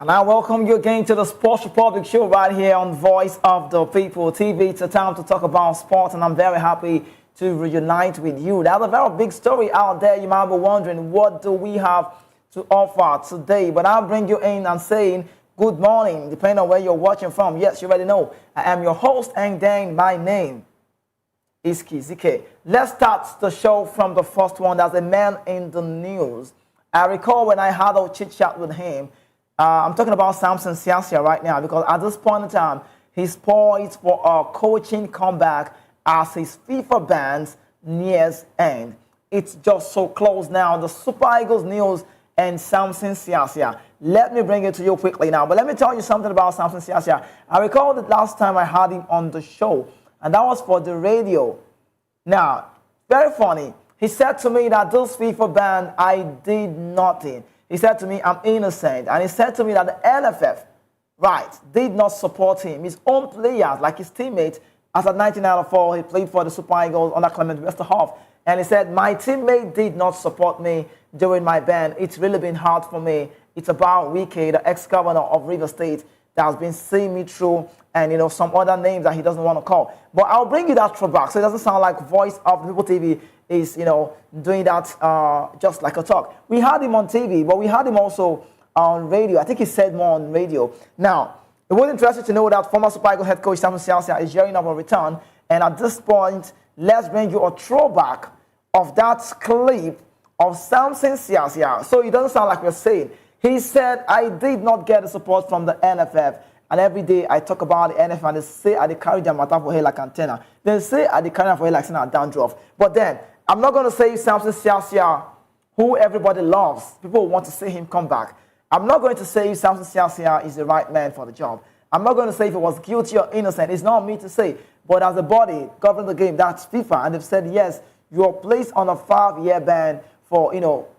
And I welcome you again to the Sports Republic show right here on Voice of the People TV. It's a time to talk about sports, and I'm very happy to reunite with you. There's a very big story out there. You might be wondering, what do we have to offer today? But I'll bring you in and saying good morning, depending on where you're watching from. Yes, you already know. I am your host, and then my name is Kizike. Let's start the show from the first one. There's a man in the news. I recall when I had a chit-chat with him. I'm talking about Samson Siasia right now, because at this point in time, he's poised for a coaching comeback as his FIFA bans nears end. It's just so close now. The Super Eagles news and Samson Siasia. Let me bring it to you quickly now. But let me tell you something about Samson Siasia. I recall the last time I had him on the show, and that was for the radio. Now, very funny. He said to me that this FIFA ban, I did nothing. He said to me, I'm innocent. And he said to me that the NFF, did not support him. His own players, like his teammates, as at 1994, he played for the Super Eagles under Clement Westerhoff. And he said, my teammate did not support me during my ban. It's really been hard for me. It's about Wike, the ex-governor of River State, that has been seeing me through, and some other names that he doesn't want to call. But I'll bring you that throwback, so it doesn't sound like Voice of People TV is, doing that just like a talk. We had him on TV, but we had him also on radio. I think he said more on radio. Now, it was interesting to know that former Super Eagles head coach Samson Siasia is gearing up a return. And at this point, let's bring you a throwback of that clip of Samson Siasia. So it doesn't sound like we're saying. He said, I did not get the support from the NFF. And every day I talk about the NFF, and they say I carry their matter for hair like antenna. They say I carry for hair like a dandruff. But then, I'm not going to say Samson Siasia, who everybody loves. People want to see him come back. I'm not going to say Samson Siasia is the right man for the job. I'm not going to say if he was guilty or innocent. It's not me to say. But as a body governing the game, that's FIFA. And they've said, yes, you are placed on a 5-year ban for,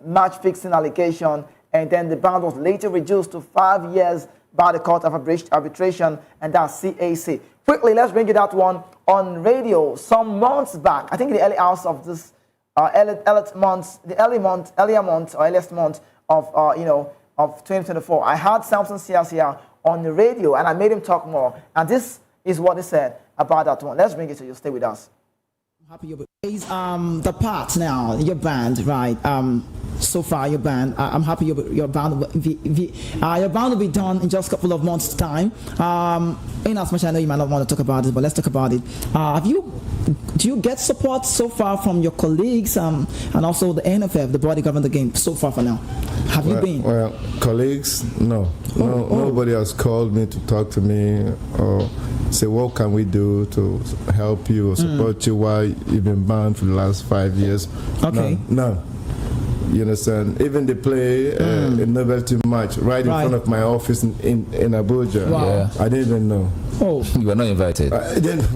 match-fixing allegation. And then the ban was later reduced to 5 years by the Court of Arbitration, and that's CAC. Quickly, let's bring you that one on radio some months back. I think in the early hours of this, earliest month of 2024. I had Samson Siasia on the radio, and I made him talk more. And this is what he said about that one. Let's bring it to you. Stay with us. I'm happy you're the part now, your band, right? So far, your band. I'm happy your band you're bound to be done in just a couple of months' time. In as much I know you might not want to talk about it, but let's talk about it. Do you get support so far from your colleagues and also the NFF, the body governing the game, so far for now? Have you been? Well, colleagues, no. Nobody has called me to talk to me or say, what can we do to help you or support you while you've been banned for the last 5 years? Okay. No. You understand? Even they play a novelty match right in front of my office in Abuja. Wow. Yeah. I didn't even know. Oh, you were not invited.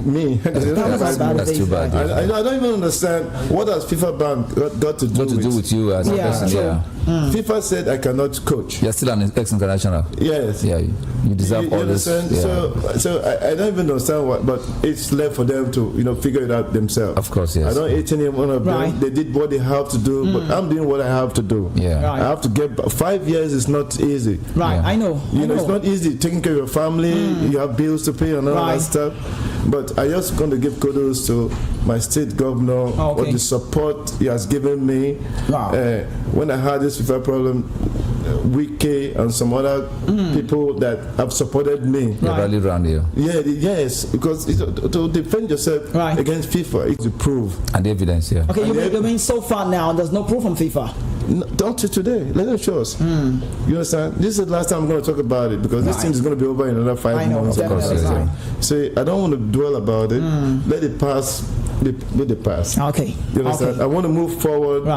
Me. That's too bad. I don't even understand what has FIFA ban got to do with you as a person. Yeah. FIFA said I cannot coach. You're still an ex-international. Yes. Yeah. You deserve all this. Yeah. So I don't even understand what, but it's left for them to figure it out themselves. Of course, yes. I don't hate any one of them. They did what they have to do, but I'm doing what I have to do. Yeah. I have to get 5 years is not easy. Right. Yeah. I know. It's not easy taking care of your family. You have bills to pay and all that stuff. But I just going to give kudos to my state governor for the support he has given me. Wow. When I had this FIFA problem, Wike and some other people that have supported me. They rallied around you. Yeah, yes, because to defend yourself against FIFA, it's to prove. And the evidence, yeah. Okay, you mean so far now, there's no proof from FIFA? No, don't to today. Let them show us. You understand? This is the last time I'm going to talk about it, because this thing is going to be over in another 5 months. Of course, So I don't want to dwell about it. Let it pass. Let it pass. Okay. You understand? I want to move forward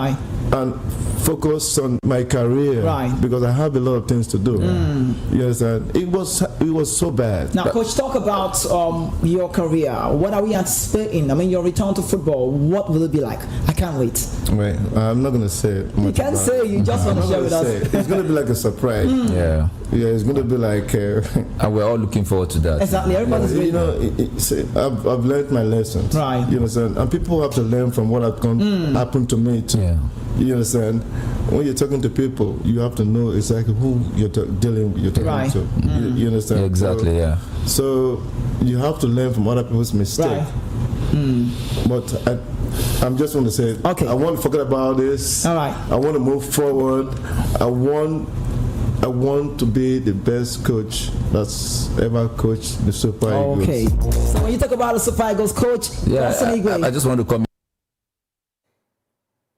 and focus on my career, because I have a lot of things to do. You understand? It was so bad. Now, Coach, talk about your career. What are we anticipating? I mean, your return to football. What will it be like? I can't wait. Wait, I'm not going to say it. You can't say. You just want to share with us. It's going to be like a surprise. Yeah. Yeah, it's going to be like. And we're all looking forward to that. Exactly. Everybody's waiting. I've learned my lessons. Right. You understand? And people have to learn from what happened to me too. Yeah. You understand? when you're talking to people, you have to know exactly who you're talking Right. to. You understand? Exactly, yeah. So you have to learn from other people's mistakes. Right. But I'm just want to say, Okay. I want to forget about this. All right. I want to move forward. I want to be the best coach that's ever coached the Super Eagles. Okay. So when you talk about the Super Eagles coach, I just want to come.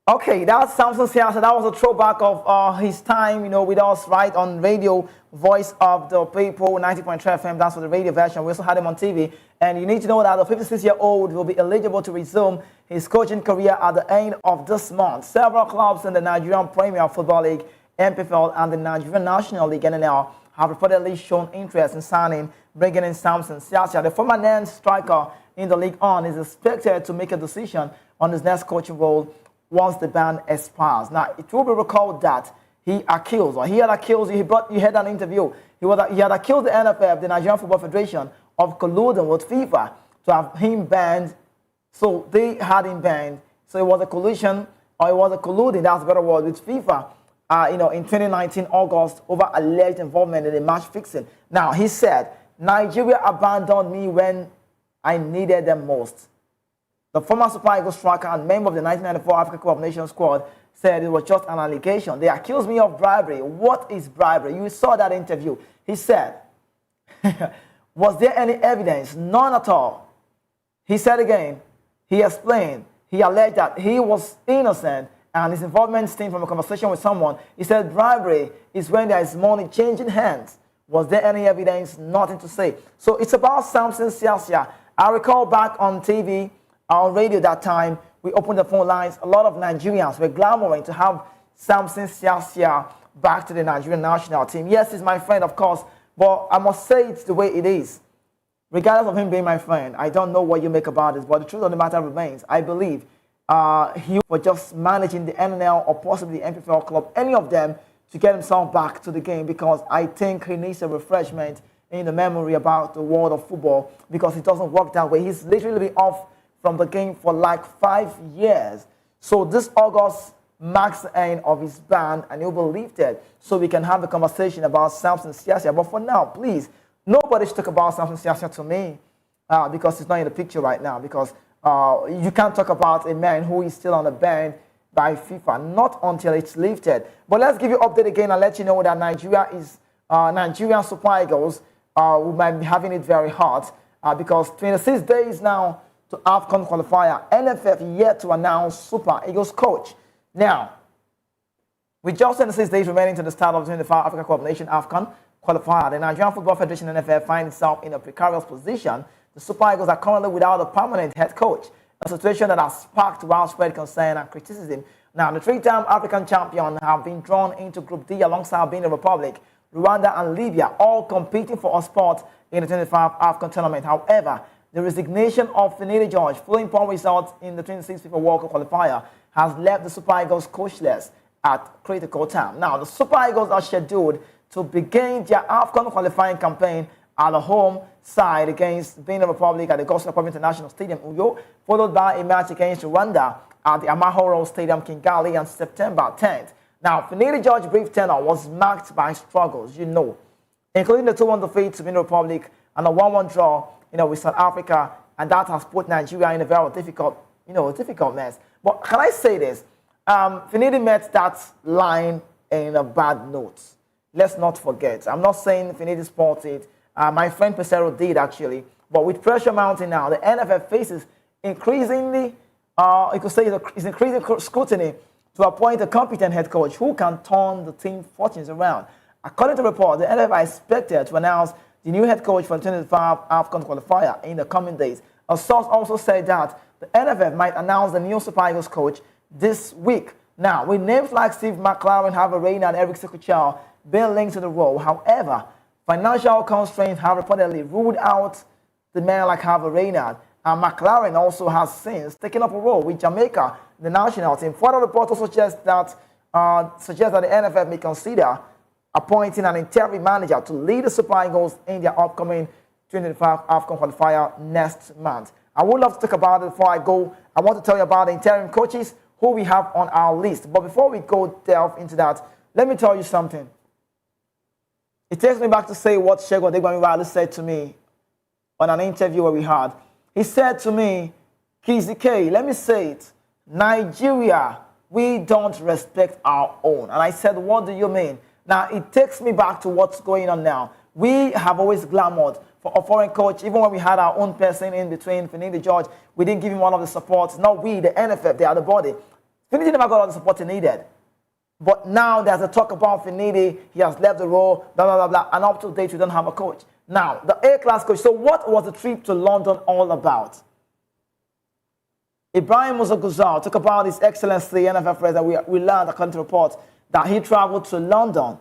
Okay, that's Samson Siasia. That was a throwback of his time, with us, right, on radio, Voice of the People, 90.3 FM. That's for the radio version. We also had him on TV. And you need to know that the 56-year-old will be eligible to resume his coaching career at the end of this month. Several clubs in the Nigerian Premier Football League, MPFL, and the Nigerian National League, NNL, have reportedly shown interest in signing, bringing in Samson Siasia. The former Nance striker in the League On is expected to make a decision on his next coaching role once the ban expires. Now, it will be recalled that he had accused, you had an interview, he had accused the NFF, the Nigerian Football Federation, of colluding with FIFA to have him banned. So they had him banned. So it was a collusion, or it was a colluding, that's a better word, with FIFA, in 2019, August, over alleged involvement in the match fixing. Now, he said, Nigeria abandoned me when I needed them most. The former Super Eagles striker and member of the 1994 Africa Cup of Nations squad said it was just an allegation. They accused me of bribery. What is bribery? You saw that interview. He said, was there any evidence? None at all. He said again, he explained, he alleged that he was innocent and his involvement stemmed from a conversation with someone. He said bribery is when there is money changing hands. Was there any evidence? Nothing to say. So it's about Samson Siasia. I recall back on TV, on radio that time, we opened the phone lines. A lot of Nigerians were clamoring to have Samson Siasia back to the Nigerian national team. Yes, he's my friend, of course, but I must say it's the way it is. Regardless of him being my friend, I don't know what you make about this, but the truth of the matter remains, I believe he was just managing the NNL or possibly the MPFL club, any of them, to get himself back to the game, because I think he needs a refreshment in the memory about the world of football, because it doesn't work that way. He's literally been off from the game for like 5 years. So this August marks the end of his ban, and he'll be lifted so we can have a conversation about Samson Siasia. But for now, please, nobody should talk about Samson Siasia to me because he's not in the picture right now, because you can't talk about a man who is still on the ban by FIFA, not until it's lifted. But let's give you an update again and let you know that Nigerian Super Eagles we might be having it very hard because 26 days now to AFCON qualifier. NFF yet to announce Super Eagles coach. Now, with just 26 days remaining to the start of the 25 Africa Cup of Nations AFCON qualifier, the Nigerian Football Federation NFF finds itself in a precarious position. The Super Eagles are currently without a permanent head coach, a situation that has sparked widespread concern and criticism. Now, the three-time African champion have been drawn into Group D alongside Benin Republic, Rwanda, and Libya, all competing for a spot in the 25 AFCON tournament. However, the resignation of Finidi George, following poor results in the 26 FIFA World Cup qualifier, has left the Super Eagles coachless at critical time. Now, the Super Eagles are scheduled to begin their AFCON qualifying campaign at the home side against Benin Republic at the Gospel Club International Stadium, Uyo, followed by a match against Rwanda at the Amahoro Stadium, Kigali, on September 10th. Now, Finidi George's brief tenure was marked by struggles, including the 2-1 defeat to Benin Republic and a 1-1 draw, with South Africa, and that has put Nigeria in a very difficult mess. But can I say this? Finidi met that line in a bad note. Let's not forget. I'm not saying Finidi sported. My friend Pesero did, actually. But with pressure mounting now, the NFF faces increasingly, is increasing scrutiny to appoint a competent head coach who can turn the team fortunes around. According to reports, the NFF are expected to announce the new head coach for the 2025 AFCON qualifier in the coming days. A source also said that the NFF might announce the new Super Eagles coach this week. Now, with names like Steve McLaren, Harvey Reina, and Eric Sekuchao being linked to the role, however, financial constraints have reportedly ruled out the man like Harvey Reina, and McLaren also has since taken up a role with Jamaica, the national team. Further reports also suggest that the NFF may consider appointing an interim manager to lead the Super Eagles in their upcoming 2025 AFCON qualifier next month. I would love to talk about it before I go. I want to tell you about the interim coaches who we have on our list. But before we go delve into that, let me tell you something. It takes me back to say what Segun Odegbami said to me on an interview where we had. He said to me, Kizzy K, let me say it, Nigeria, we don't respect our own. And I said, what do you mean? Now, it takes me back to what's going on now. We have always clamored for a foreign coach. Even when we had our own person in between, Finidi George, we didn't give him one of the supports. Not we, the NFF, they are the body. Finidi never got all the support he needed. But now there's a talk about Finidi. He has left the role, blah, blah, blah, blah. And up to date, we don't have a coach. Now, the A-class coach. So what was the trip to London all about? Ibrahim Musa Guzal talked about His Excellency, NFF president. We learned, according to reports, that he traveled to London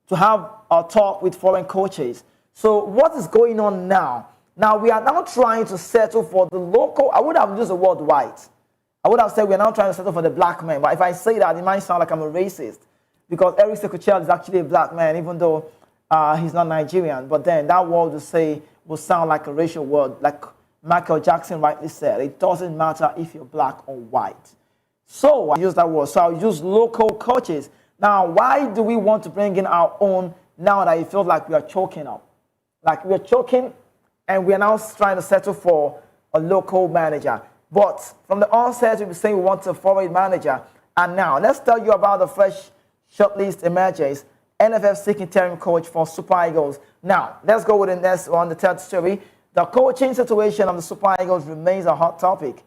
to have a talk with foreign coaches. So what is going on now? Now, we are now trying to settle for the local. I would have used the word white. I would have said we're now trying to settle for the black man. But if I say that, it might sound like I'm a racist. Because Eric Sekochel is actually a black man, even though he's not Nigerian. But then that word will sound like a racial word. Like Michael Jackson rightly said, it doesn't matter if you're black or white. So I use that word. So I'll use local coaches. Now, why do we want to bring in our own now that it feels like we are choking up? Like we are choking and we are now trying to settle for a local manager. But from the onset, we were saying we want a foreign manager. And now, let's tell you about the fresh shortlist emerges. NFF seeking interim coach for Super Eagles. Now, let's go with the next one, the third story. The coaching situation of the Super Eagles remains a hot topic,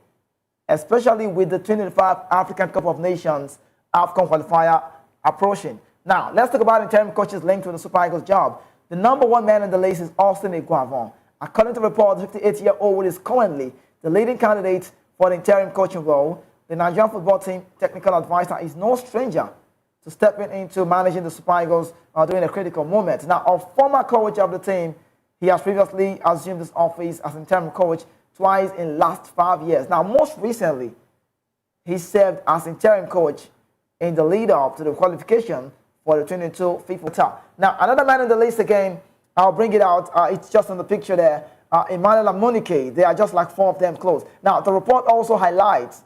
especially with the 2025 African Cup of Nations AFCON qualifier approaching. Now, let's talk about interim coaches linked to the Super Eagles job. The number one man in the list is Eguavoen. According to reports, the 58-year-old is currently the leading candidate for the interim coaching role. The Nigerian football team technical advisor is no stranger to stepping into managing the Super Eagles during a critical moment. Now, a former coach of the team, he has previously assumed this office as interim coach twice in the last 5 years. Now, most recently, he served as interim coach in the lead-up to the qualification for the 22 FIFA. Now, another man in the list again, I'll bring it out. It's just on the picture there. Emmanuel Amunike. They are just like four of them close. Now, the report also highlights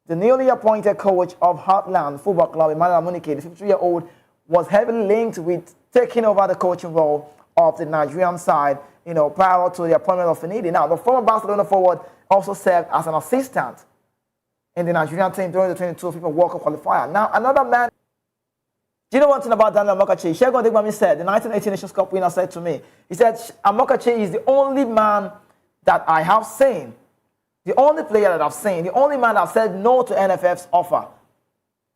the newly appointed coach of Heartland Football Club, Emmanuel Amunike, the 53-year-old, was heavily linked with taking over the coaching role of the Nigerian side, prior to the appointment of Finidi. Now, the former Barcelona forward also served as an assistant in the Nigerian team during the 22 FIFA World Cup qualifier. Now, another man. Do you know one thing about Daniel Amokachi? Segun Odegbami said, the 1980 Nations Cup winner said to me, he said, Amokachi is the only man that I have seen, the only player that I've seen, the only man that said no to NFF's offer.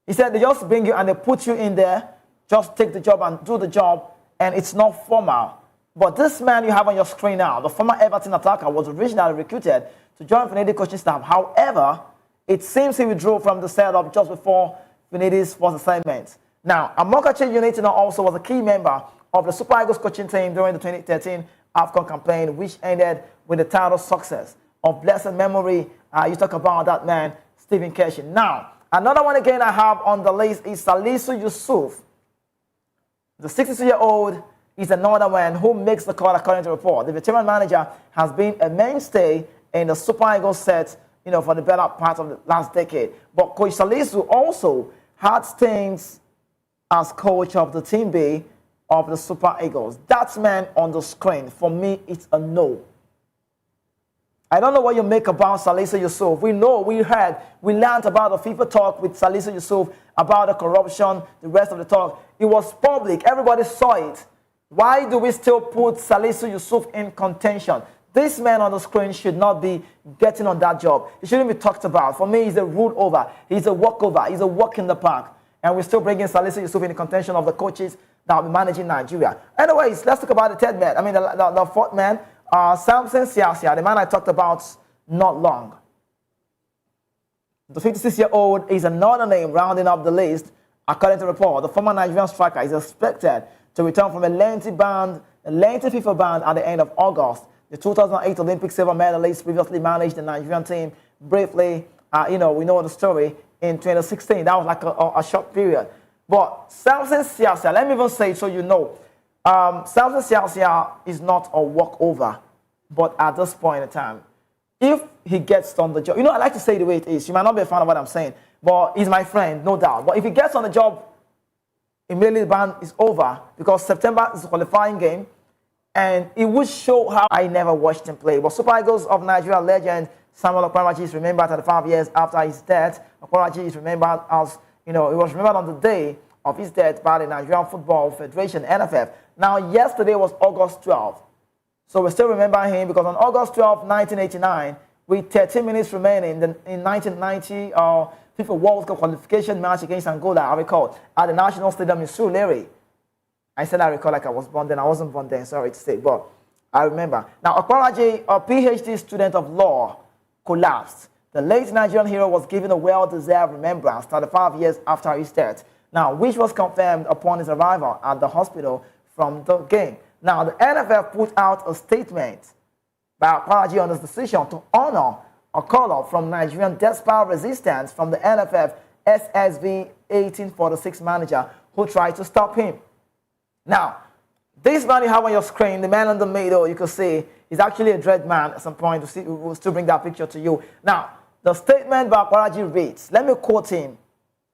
He said, they just bring you and they put you in there, just take the job and do the job, and it's not formal. But this man you have on your screen now, the former Everton attacker, was originally recruited to join Finidi coaching staff. However, it seems he withdrew from the setup just before Finidi's first assignment. Now, Amokachi United also was a key member of the Super Eagles coaching team during the 2013 AFCON campaign, which ended with the title success. Of blessed memory, you talk about that man, Stephen Keshi. Now, another one again I have on the list is Salisu Yusuf. The 62-year-old is another one who makes the call according to the report. The veteran manager has been a mainstay in the Super Eagles set, for the better part of the last decade. But Coach Salisu also had stints as coach of the Team B of the Super Eagles. That man on the screen, for me, it's a no. I don't know what you make about Salisu Yusuf. We learned about the FIFA talk with Salisu Yusuf, about the corruption, the rest of the talk. It was public. Everybody saw it. Why do we still put Salisu Yusuf in contention? This man on the screen should not be getting on that job. He shouldn't be talked about. For me, he's a rule over. He's a walkover. He's a walk in the park. And we're still bringing Salisu Yusuf in the contention of the coaches that will be managing Nigeria. Anyways, let's talk about the third man. The fourth man, Samson Siasia, the man I talked about not long. The 56-year-old is another name rounding up the list. According to the report, the former Nigerian striker is expected to return from a lengthy FIFA ban at the end of August. The 2008 Olympic silver medalist previously managed the Nigerian team briefly. We know the story. In 2016, that was like a short period. But Samson Siasia, let me even say it so you know, Samson Siasia is not a walkover. But at this point in time, if he gets on the job, I like to say it the way it is. You might not be a fan of what I'm saying, but he's my friend, no doubt. But if he gets on the job, immediately the ban is over because September is a qualifying game, and it would show how I never watched him play. But Super Eagles of Nigeria legend Samuel Okwaraji is remembered 35 years after his death. Okwaraji is remembered as, he was remembered on the day of his death by the Nigerian Football Federation, NFF. Now, yesterday was August 12th. So we still remember him because on August 12, 1989, with 13 minutes remaining in 1990 FIFA World Cup qualification match against Angola, I recall, at the National Stadium in Surulere. I said I recall like I was born then. I wasn't born then, sorry to say, but I remember. Now, Okwaraji, a PhD student of law, collapsed. The late Nigerian hero was given a well-deserved remembrance 35 years after his death, now, which was confirmed upon his arrival at the hospital from the game. Now, the NFF put out a statement by Okwaraji on his decision to honor a call from Nigerian despite resistance from the NFF SSV 1846 manager who tried to stop him. Now, this man you have on your screen, the man in the middle, you can see, is actually a dread man at some point. We'll still bring that picture to you. Now, the statement by Okwaraji reads, let me quote him.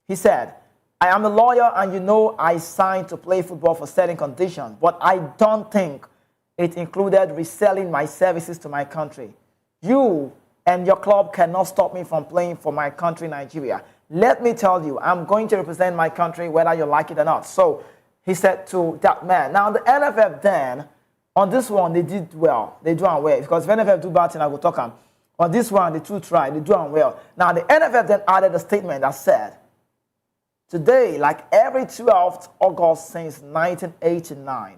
He said, I am a lawyer and I signed to play football for certain conditions, but I don't think it included reselling my services to my country. You and your club cannot stop me from playing for my country, Nigeria. Let me tell you, I'm going to represent my country whether you like it or not. So he said to that man. Now, the NFF then, on this one, they did well. They do well. Because if NFF do bad thing, I will talk on. On this one, they too try. They do well. Now, the NFF then added a statement that said, today, like every 12th August since 1989,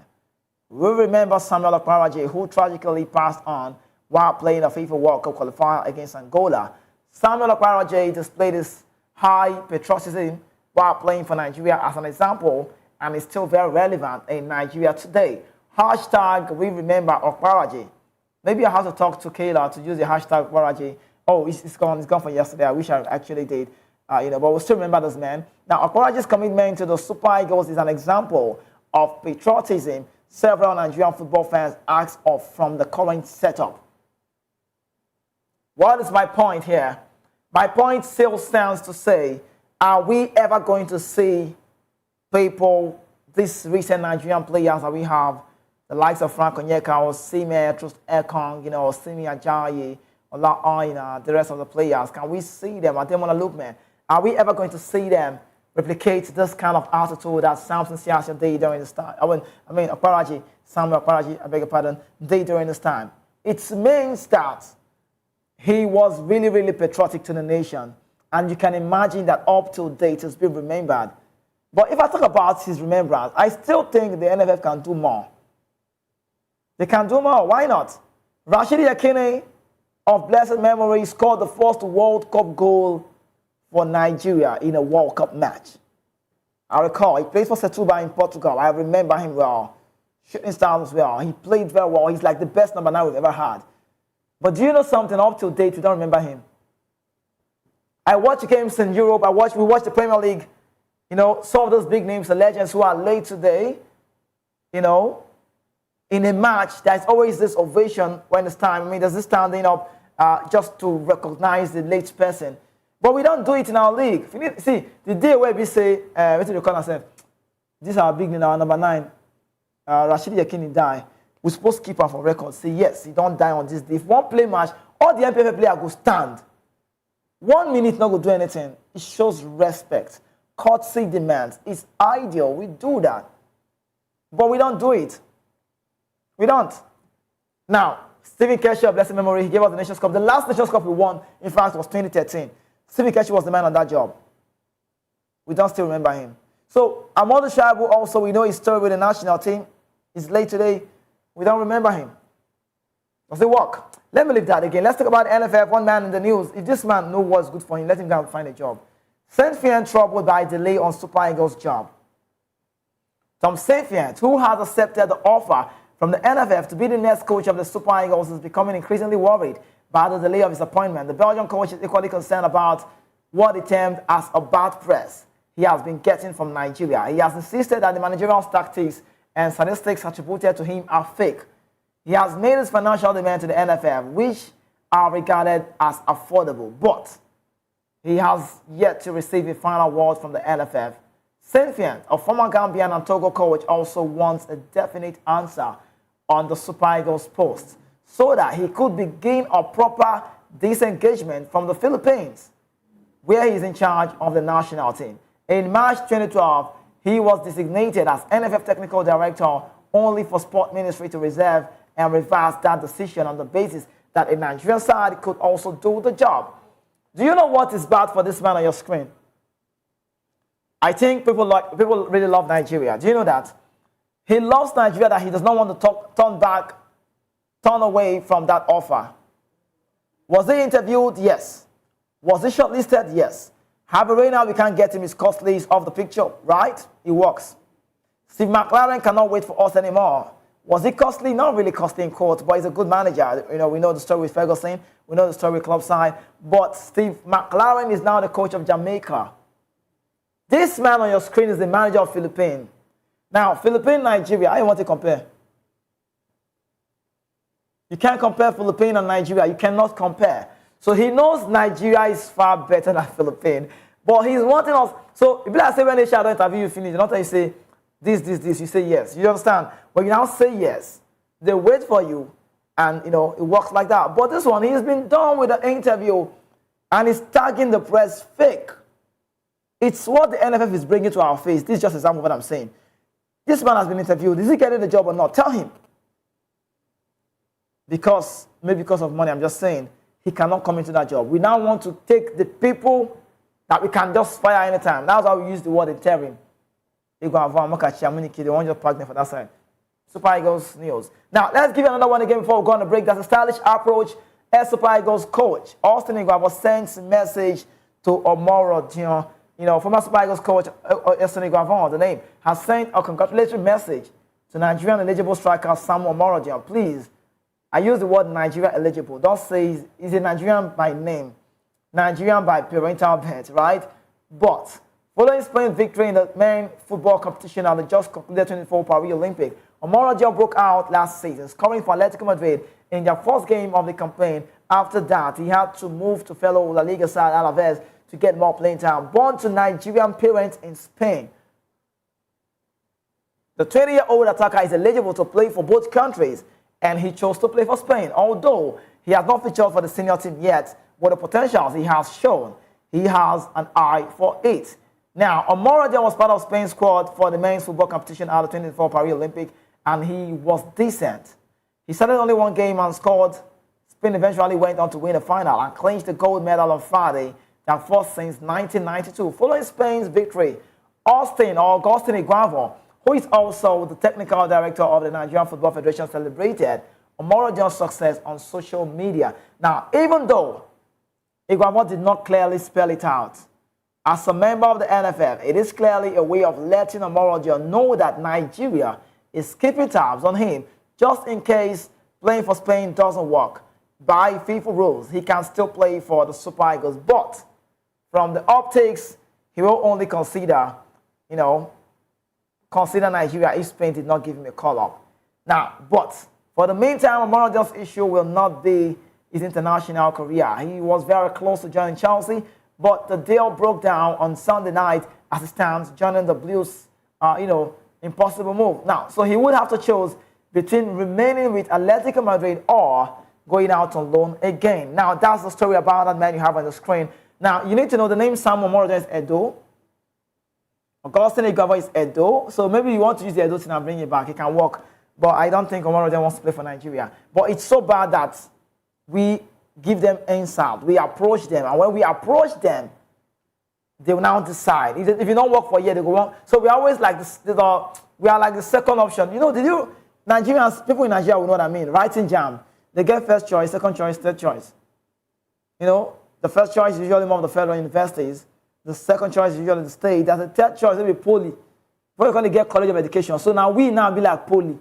we remember Samuel Okwaraji, who tragically passed on while playing a FIFA World Cup qualifier against Angola. Samuel Okwaraji displayed his high patriotism while playing for Nigeria as an example, and is still very relevant in Nigeria today. Hashtag we remember Okwaraji. Maybe I have to talk to Kayla to use the hashtag Okwaraji. Oh, it's gone from yesterday. I wish I actually did. But we'll still remember this man. Now, Okwaraji's commitment to the Super Eagles is an example of patriotism several Nigerian football fans ask of from the current setup. What is my point here? My point still stands to say, are we ever going to see people, these recent Nigerian players that we have, the likes of Frank Onyeka, Osimhen, Trust Ekong, Osimhen Ajayi, Ola Aina, the rest of the players, can we see them? Ademola Lookman, are we ever going to see them replicate this kind of attitude that Samson Siasia did during this time? Okwaraji, Samuel Okwaraji, I beg your pardon, did during this time. It means that he was really, really patriotic to the nation. And you can imagine that up to date he's been remembered. But if I talk about his remembrance, I still think the NFF can do more. They can do more. Why not? Rashidi Yekini, of blessed memory, scored the first World Cup goal for Nigeria in a World Cup match. I recall, he played for Setúbal in Portugal. I remember him well. Shooting stars as well. He played very well. He's like the best number 9 we've ever had. But do you know something? Up to date, we don't remember him. I watch games in Europe. We watch the Premier League. Some of those big names, the legends who are late today, in a match, there's always this ovation when it's time. There's this standing up just to recognize the late person. But we don't do it in our league. See, the day where we say, what do you call ourselves? This is our big name, our number 9. Rashidi Yekini die. We're supposed to keep her for record. Say, yes, he don't die on this day. If one play match, all the MPF player go stand. 1 minute not go do anything. It shows respect. Courtesy demands. It's ideal. We do that. But we don't do it. We don't. Now, Stephen Keshi, of blessed memory, he gave us the Nations Cup. The last Nations Cup we won, in fact, was 2013. Stephen Keshi was the man on that job. We don't still remember him. So, Amadou Shaibu also, we know his story with the national team. He's late today. We don't remember him. Does it work? Let me leave that again. Let's talk about NFF, one man in the news. If this man knows what's good for him, let him go and find a job. Saint Fian troubled by delay on Super Eagles' job. Tom Saint Fian, who has accepted the offer from the NFF to be the next coach of the Super Eagles, is becoming increasingly worried by the delay of his appointment. The Belgian coach is equally concerned about what he termed as a bad press he has been getting from Nigeria. He has insisted that the managerial tactics and statistics attributed to him are fake. He has made his financial demand to the NFF, which are regarded as affordable, but he has yet to receive a final word from the NFF. Saint-Fian, a former Gambian and Togo coach, also wants a definite answer on the Super Eagles post so that he could begin a proper disengagement from the Philippines, where he is in charge of the national team. In March 2012, he was designated as NFF Technical Director only for Sport Ministry to reserve and reverse that decision on the basis that a Nigerian side could also do the job. Do you know what is bad for this man on your screen? I think people really love Nigeria. Do you know that? He loves Nigeria, that he does not want to turn away from that offer. Was he interviewed? Yes. Was he shortlisted? Yes. However, right now we can't get him. His costly is off the picture, right? He works. Steve McLaren cannot wait for us anymore. Was he costly? Not really costly in court, but he's a good manager. You know, we know the story with Ferguson. We know the story with club side. But Steve McLaren is now the coach of Jamaica. This man on your screen is the manager of Philippines. Now, Philippines, Nigeria, how you want to compare? You can't compare Philippines and Nigeria. You cannot compare. So he knows Nigeria is far better than Philippines. But he's wanting us. So if I say when they shadow interview you finish, not that you say this, you say yes. You understand? When you now say yes, they wait for you, and you know it works like that. But this one, he's been done with the interview, and he's tagging the press fake. It's what the NFF is bringing to our face. This is just an example of what I'm saying. This man has been interviewed. Is he getting the job or not? Tell him. Maybe because of money, I'm just saying, he cannot come into that job. We now want to take the people that we can just fire anytime. That's why we use the word interim. Eguavoen, they won't just park them for that side. Super Eagles news. Now, let's give you another one again before we go on the break. That's a stylish approach as Super Eagles coach. Austin Eguavoen sends a message to Omoro Dion. You know, former Super Eagles coach Austin Eguavoen, the name, has sent a congratulatory message to Nigerian eligible striker Sam Omoro Dion. Please, I use the word Nigeria eligible. Don't say he's a Nigerian by name, Nigerian by parental birth, right? But following Spain's victory in the main football competition at the just concluded 24 Paris Olympic, Omoro Dion broke out last season, scoring for Atletico Madrid in their first game of the campaign. After that, he had to move to fellow La Liga side Alaves to get more playing time. Born to Nigerian parents in Spain, the 20-year-old attacker is eligible to play for both countries, and he chose to play for Spain. Although he has not featured for the senior team yet, with the potentials he has shown, he has an eye for it. Now, Omoro Dion was part of Spain's squad for the men's football competition at the 2024 Paris Olympic, and he was decent. He started only one game and scored. Spain eventually went on to win the final and clinched the gold medal on Friday, their first since 1992. Following Spain's victory, Augustin Eguavoen, who is also the technical director of the Nigerian Football Federation, celebrated Omoro Dion's success on social media. Now, even though Eguavoen did not clearly spell it out, as a member of the NFF, it is clearly a way of letting Omoro Dion know that Nigeria is keeping tabs on him just in case playing for Spain doesn't work. By FIFA rules, he can still play for the Super Eagles, but from the optics, he will only consider Nigeria if Spain did not give him a call-up. Now, but for the meantime, Omoro Dion's issue will not be his international career. He was very close to joining Chelsea, but the deal broke down on Sunday night as he stands joining the Blues, impossible move. Now, so he would have to choose between remaining with Atletico Madrid or going out on loan again. Now, that's the story about that man you have on the screen. Now, you need to know the name Sam Omoro Dion is Edo. Augustin Eguavoen is Edo. So maybe you want to use the Edo thing and bring it back. It can work. But I don't think Omoro Dion wants to play for Nigeria. But it's so bad that we give them insult. We approach them. And when we approach them, they will now decide. If you don't work for a year, they go on. So we always like this, we are like the second option. Nigerians, people in Nigeria will know what I mean. Writing jam. They get first choice, second choice, third choice. The first choice is usually more of the federal universities. The second choice is usually the state. There's a third choice, maybe poly. We're going to get college of education. So now we be like poly.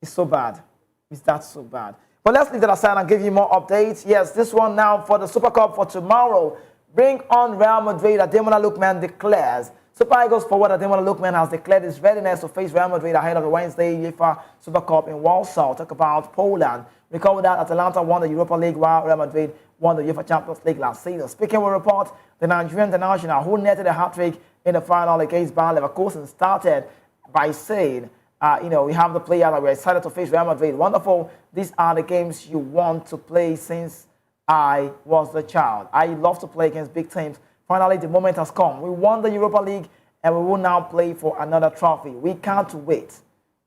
It's so bad. It's that so bad. But let's leave that aside and give you more updates. Yes, this one now for the Super Cup for tomorrow. Bring on Real Madrid. Ademola Lookman declares. Super Eagles forward Ademola Lookman has declared his readiness to face Real Madrid ahead of the Wednesday UEFA Super Cup in Warsaw. Talk about Poland. Recall that Atalanta won the Europa League while Real Madrid won the UEFA Champions League last season. Speaking with report, the Nigerian international who netted a hat-trick in the final against Bayer Leverkusen started by saying, we have the player that we're excited to face Real Madrid. Wonderful. These are the games you want to play since I was a child. I love to play against big teams. Finally, the moment has come. We won the Europa League and we will now play for another trophy. We can't wait.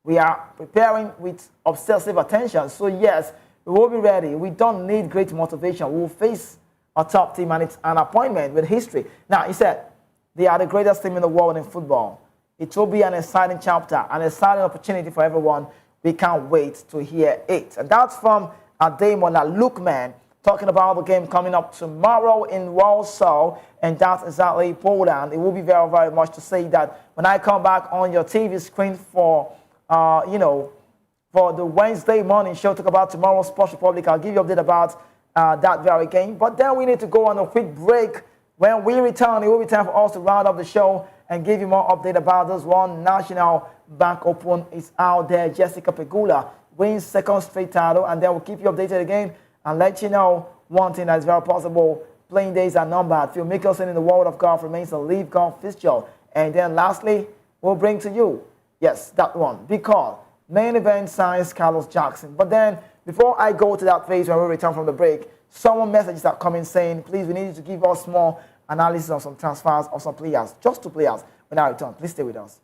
We are preparing with obsessive attention. So yes, we will be ready. We don't need great motivation. We will face a top team and it's an appointment with history. Now, he said, they are the greatest team in the world in football. It will be an exciting chapter, an exciting opportunity for everyone. We can't wait to hear it. And that's from Ademola Lookman, talking about the game coming up tomorrow in Warsaw, and that's exactly Poland. It will be very, very much to say that when I come back on your TV screen for, for the Wednesday morning show, talk about tomorrow's Sports Republic, I'll give you an update about that very game. But then we need to go on a quick break. When we return, it will be time for us to round up the show and give you more update about this one. National Bank Open is out there. Jessica Pegula wins second straight title, and then we'll keep you updated again and let you know one thing that is very possible. Playing days are numbered. Phil Mickelson in the world of golf remains a lead golf fixture. And then lastly, we'll bring to you, yes, that one, because main event signs Carlos Jackson. But then, before I go to that phase when we return from the break, someone messages are coming saying, please, we need you to give us more analysis of some transfers of some players, just 2 players. When I return, please stay with us.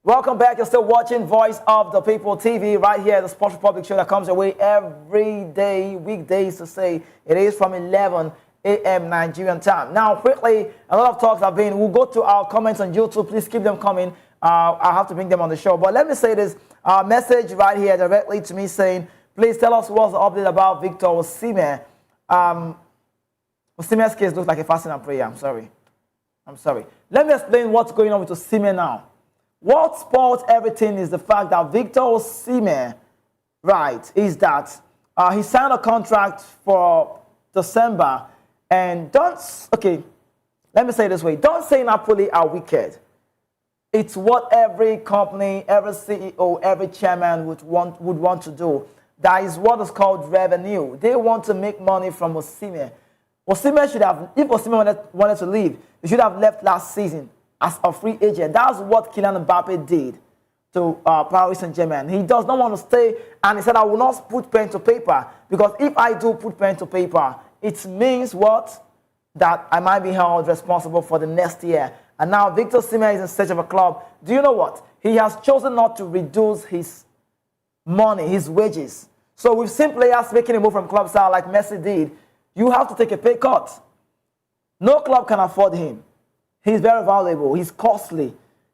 Welcome back. You're still watching Voice of the People TV right here, the Sports Republic show that comes your way every day, weekdays to say. It is from 11 a.m. Nigerian time. Now, quickly, a lot of talks have been. We'll go to our comments on YouTube. Please keep them coming. I have to bring them on the show. But let me say this message right here directly to me saying, please tell us what's the update about Victor Osimhen. Osimhen's case looks like a fasting and prayer. I'm sorry. Let me explain what's going on with Osimhen now. What spoils everything is the fact that Victor Osimhen, right, is that he signed a contract for December and let me say it this way. Don't say Napoli are wicked. It's what every company, every CEO, every chairman would want to do. That is what is called revenue. They want to make money from Osimhen. Osimhen should have, if Osimhen wanted to leave, he should have left last season as a free agent. That's what Kylian Mbappe did to Paris Saint-Germain. He does not want to stay, and he said, I will not put pen to paper, because if I do put pen to paper, it means what? That I might be held responsible for the next year. And now Victor Osimhen is in search of a club. Do you know what? He has chosen not to reduce his money, his wages. So with some players making a move from club style like Messi did, you have to take a pay cut. No club can afford him. He's very valuable. He's costly.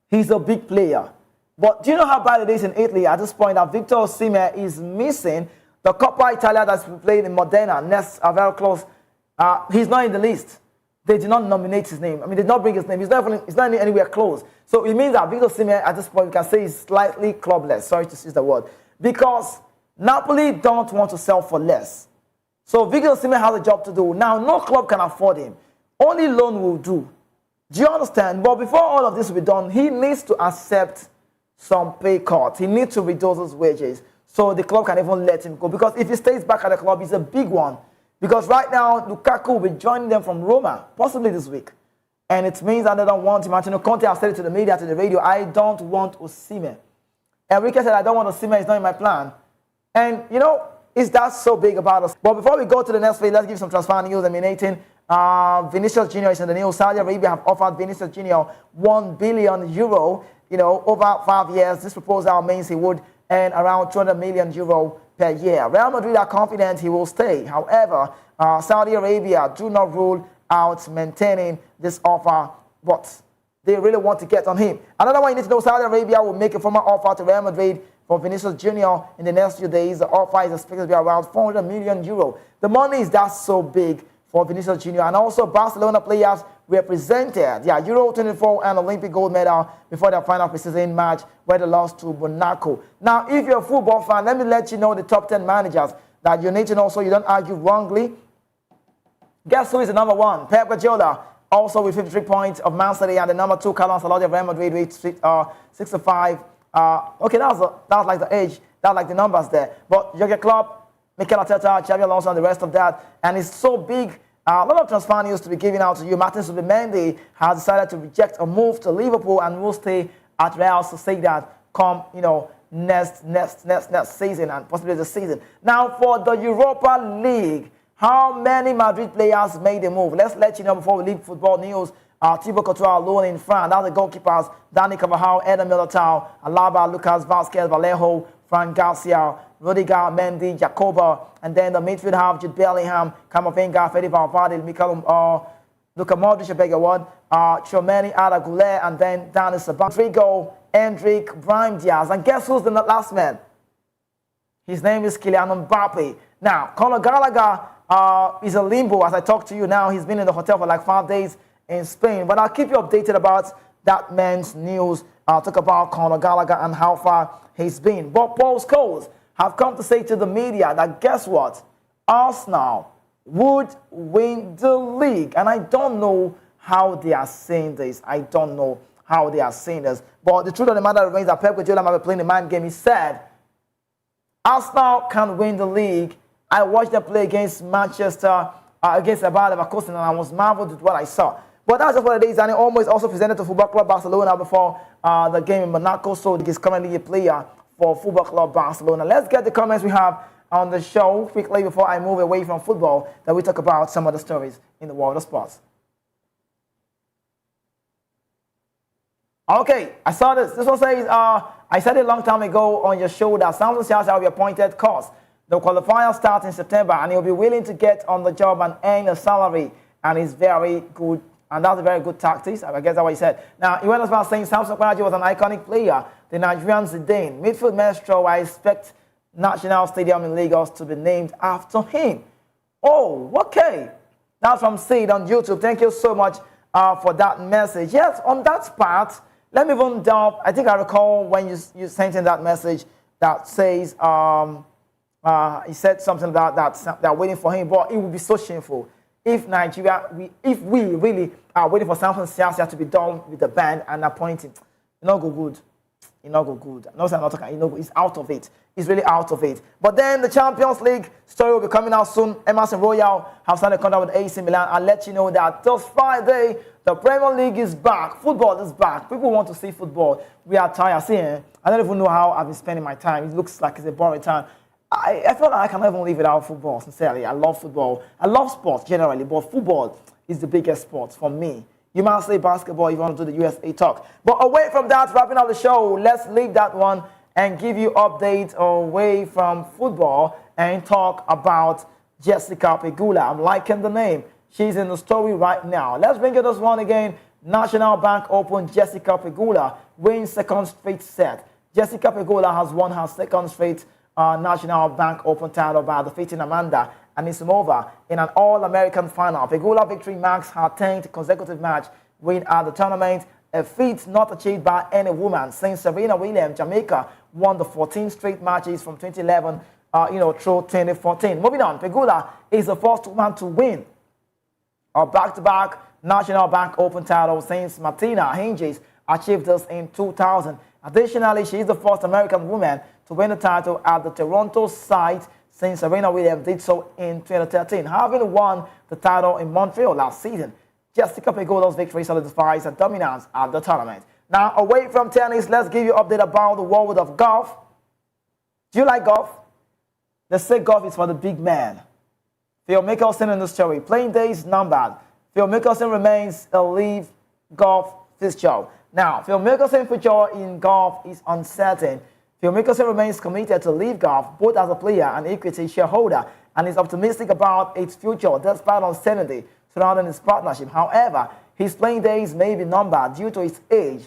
He's a big player. But do you know how bad it is in Italy at this point that Victor Osimhen is missing the Coppa Italia that's played in Modena? Next are very close. He's not in the list. They did not nominate his name. I mean, they did not bring his name. He's not anywhere close. So it means that Victor Osimhen at this point, we can say, is slightly clubless. Sorry to use the word. Because Napoli don't want to sell for less. So Victor Osimhen has a job to do. Now, no club can afford him. Only loan will do. Do you understand? But before all of this will be done, he needs to accept some pay cut. He needs to reduce his wages so the club can even let him go. Because if he stays back at the club, it's a big one. Because right now, Lukaku will be joining them from Roma, possibly this week. and it means that they don't want him. Antonio Conte has said it to the media, to the radio, I don't want osimhen. Enrique said, I don't want osimhen, it's not in my plan. And, you know, is that so big about us? But before we go to the next phase, let's give some transfer news emanating. Vinicius Jr. is in the news. Saudi Arabia have offered Vinicius Jr. €1 billion, you know, over 5 years. This proposal means he would earn around €200 million per year. Real Madrid are confident he will stay. However, Saudi Arabia do not rule out maintaining this offer, but they really want to get on him. Another one you need to know, Saudi Arabia will make a formal offer to Real Madrid for Vinicius Jr. in the next few days. The offer is expected to be around €400 million. The money is that so big for Vinicius Jr. And also Barcelona players represented their Euro 24 and Olympic gold medal before their final preseason match where they lost to Monaco. Now, if you're a football fan, let me let you know the top 10 managers that you need to know so you don't argue wrongly. Guess who is the number one? Pep Guardiola, also with 53 points of Man City, and the number 2, Carlo Ancelotti of Real Madrid with 65. Okay, that's like the age, that's like the numbers there. But Jurgen Klopp, Mikel Arteta, Xabi Alonso, and the rest of that. And it's so big. A lot of transfer news to be given out to you. Martin Zubimendi has decided to reject a move to Liverpool and will stay at Real Sociedad come, you know, next season and possibly the season. Now for the Europa League, how many Madrid players made a move? Let's let you know before we leave football news. Thibaut Courtois alone in France. Now the goalkeepers, Dani Carvajal, Eder Militao, Alaba, Lucas Vazquez, Vallejo, Fran Garcia, Rudiger, Mendy, Jacoba, and then the midfield have Jude Bellingham, Camavinga, Fede Valverde, Luka Modric, I beg your word, Tchouameni, Arda Güler, and then Dani Ceballos, Rodrigo, Endrick, Brahim Diaz. And guess who's the last man? His name is Kylian Mbappe. Now, Conor Gallagher is a limbo as I talk to you now. He's been in the hotel for like 5 days in Spain. But I'll keep you updated about that man's news. I'll talk about Conor Gallagher and how far he's been. But Paul Scholes have come to say to the media that guess what? Arsenal would win the league. And I don't know how they are saying this. I don't know how they are saying this. But the truth of the matter remains that Pep Guardiola might be playing the mind game. He said, Arsenal can win the league. I watched them play against Manchester, against Bayer Leverkusen, and I was marveled with what I saw. But that's just what it is. And he almost also presented to Football Club Barcelona before the game in Monaco. So he's currently a player for Football Club Barcelona. Let's get the comments we have on the show quickly before I move away from football, that we talk about some of the stories in the world of sports. Okay, I saw this. This one says, I said it a long time ago on your show that Samson Siasia will be appointed coach. The qualifiers start in September, and he'll be willing to get on the job and earn a salary, and he's very good. And that's a very good tactics. I guess that's what he said. Now, he went as far as saying Samson Okwaraji was an iconic player. The Nigerian Zidane, midfield maestro, I expect National Stadium in Lagos to be named after him. Oh, okay. That's from Sid on YouTube. Thank you so much for that message. Yes, on that part, let me even delve. I think I recall when you sent in that message that says, he said something about that they're waiting for him, but it would be so shameful if Nigeria, if we really are waiting for Samson Siasia to be done with the band and appoint him. It not go good. It not go good. No, I'm not talking. You know, it's out of it. It's really out of it. But then the Champions League story will be coming out soon. Emerson Royal have signed a contract with AC Milan. I'll let you know that this Friday the Premier League is back. Football is back. People want to see football. We are tired. See, I don't even know how I've been spending my time. It looks like it's a boring time. I feel like I cannot even live without football, sincerely. I love football. I love sports generally, but football is the biggest sport for me. You might say basketball if you want to do the USA talk. But away from that, wrapping up the show, let's leave that one and give you updates away from football and talk about Jessica Pegula. I'm liking the name. She's in the story right now. Let's bring you this one again. National Bank Open, Jessica Pegula wins second straight set. Jessica Pegula has won her second straight National Bank Open title by defeating Amanda Anisimova in an All-American final. Pegula victory marks her 10th consecutive match win at the tournament, a feat not achieved by any woman since Serena Williams, Jamaica, won the 14 straight matches from 2011 through 2014. Moving on, Pegula is the first woman to win a back-to-back National Bank Open title since Martina Hingis achieved this in 2000. Additionally, she is the first American woman to win the title at the Toronto site since Serena Williams did so in 2013, having won the title in Montreal last season. Just a couple of goals, victory solidifies a dominance at the tournament. Now, away from tennis, let's give you an update about the world of golf. Do you like golf? They say golf is for the big man. Phil Mickelson in the story. Playing days numbered. Phil Mickelson remains a live golf fixture. Now, Phil Mickelson's future in golf is uncertain. Phil Mickelson remains committed to live golf, both as a player and equity shareholder, and is optimistic about its future despite uncertainty surrounding his partnership. However, his playing days may be numbered due to his age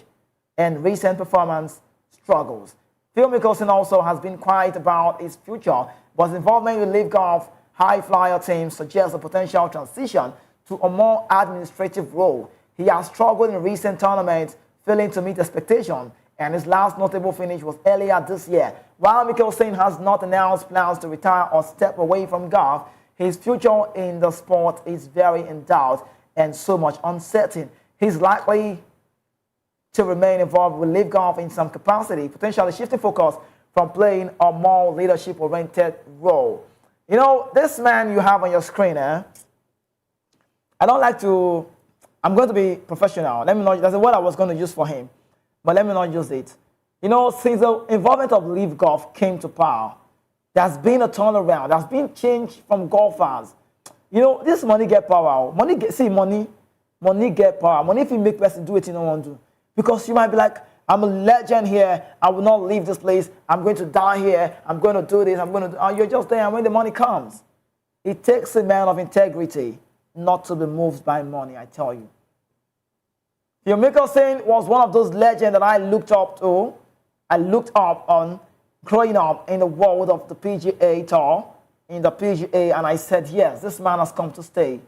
and recent performance struggles. Phil Mickelson also has been quiet about his future, but his involvement with live golf high flyer teams suggests a potential transition to a more administrative role. He has struggled in recent tournaments, failing to meet expectations, and his last notable finish was earlier this year. While Mickelson has not announced plans to retire or step away from golf, his future in the sport is very in doubt and so much uncertain. He's likely to remain involved with live golf in some capacity, potentially shifting focus from playing a more leadership-oriented role. You know, this man you have on your screen, I don't like to, I'm going to be professional. Let me not, that's what I was going to use for him, but let me not use it. You know, since the involvement of live golf came to power, there's been a turnaround. There's been change from golfers. You know, this money get power. Money get power. Money if you make person do it, you don't want to do. Because you might be like, I'm a legend here. I will not leave this place. I'm going to die here. I'm going to do this. I'm going to do. You're just there. And when the money comes, it takes a man of integrity not to be moved by money, I tell you. Phil Mickelson was one of those legends that I looked up to. I looked up on growing up in the world of the PGA Tour, in the PGA, and I said, yes, this man has come to stay.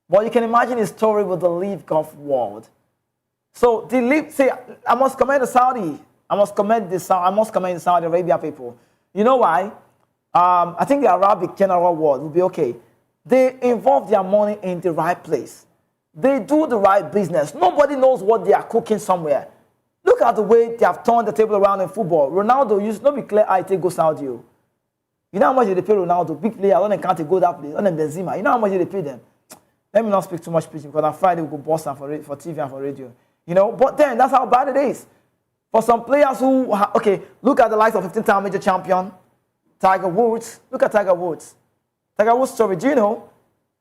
But you can imagine his story with the live golf world. So I must commend the Saudi. I must commend the Saudi Arabia people. You know why? I think the Arabic general world will be okay. They involve their money in the right place. They do the right business. Nobody knows what they are cooking somewhere. Look at the way they have turned the table around in football. Ronaldo used to not be clear I take go Saudi. You know how much they pay Ronaldo? Big player, I don't can't go that place. I don't Benzema. You know how much they pay them? Let me not speak too much preaching because on Friday we go Boston for TV and for radio. You know, but then that's how bad it is. For some players who, look at the likes of 15-time major champion, Tiger Woods. Look at Tiger Woods. Tiger Woods' story, do you know?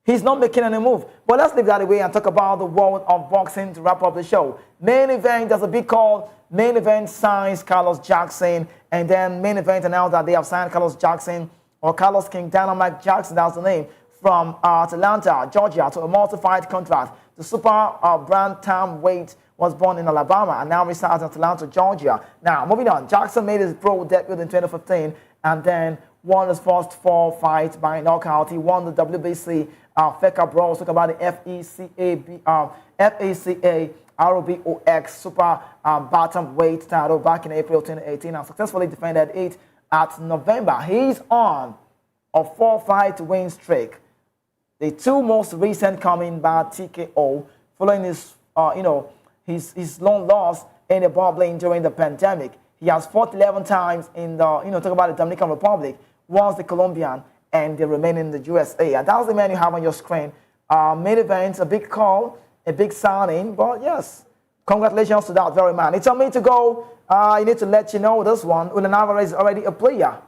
He's not making any move. But let's leave that away and talk about the world of boxing to wrap up the show. Main event, there's a big call. Main event signs Carlos Jackson. And then main event announced that they have signed Carlos Jackson, or Carlos King Dynamite Jackson, that's the name, from Atlanta, Georgia, to a multi-fight contract. The super bantamweight was born in Alabama and now resides in Atlanta, Georgia. Now, moving on, Jackson made his pro debut in 2015 and then won his first 4 fights by knockout. He won the WBC FECA Bros. Talk about the FACA ROBOX Super Bantamweight title back in April 2018 and successfully defended it at November. He's on a 4-fight win streak. The 2 most recent coming by TKO, following his, his long loss in the bubbling during the pandemic. He has fought 11 times in the, talk about the Dominican Republic, once the Colombian, and the remaining in the USA. And that's the man you have on your screen. Main event, a big call, a big signing, but yes, congratulations to that very man. It's on me to go. I need to let you know this one. Julian Alvarez is already a player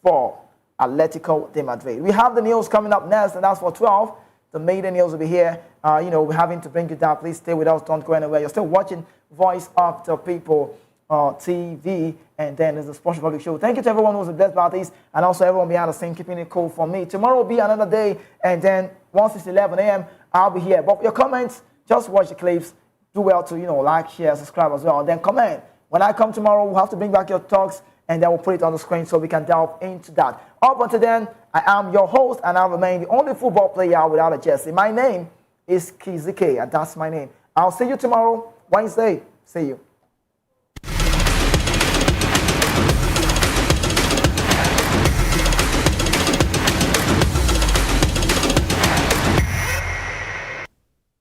for Atletico de Madrid. We have the news coming up next, and that's for 12. The maiden news will be here. We're having to bring you down. Please stay with us. Don't go anywhere. You're still watching Voice of the People TV, and then there's the Sports Republic show. Thank you to everyone who's blessed by this, and also everyone behind the scene keeping it cool for me. Tomorrow will be another day, and then once it's 11 a.m., I'll be here. But your comments, just watch the clips. Do well to like, share, subscribe as well. Then comment. When I come tomorrow, we'll have to bring back your talks, and then we'll put it on the screen so we can delve into that. Up until then, I am your host, and I remain the only football player without a jersey. My name is Kizike, and that's my name. I'll see you tomorrow, Wednesday. See you.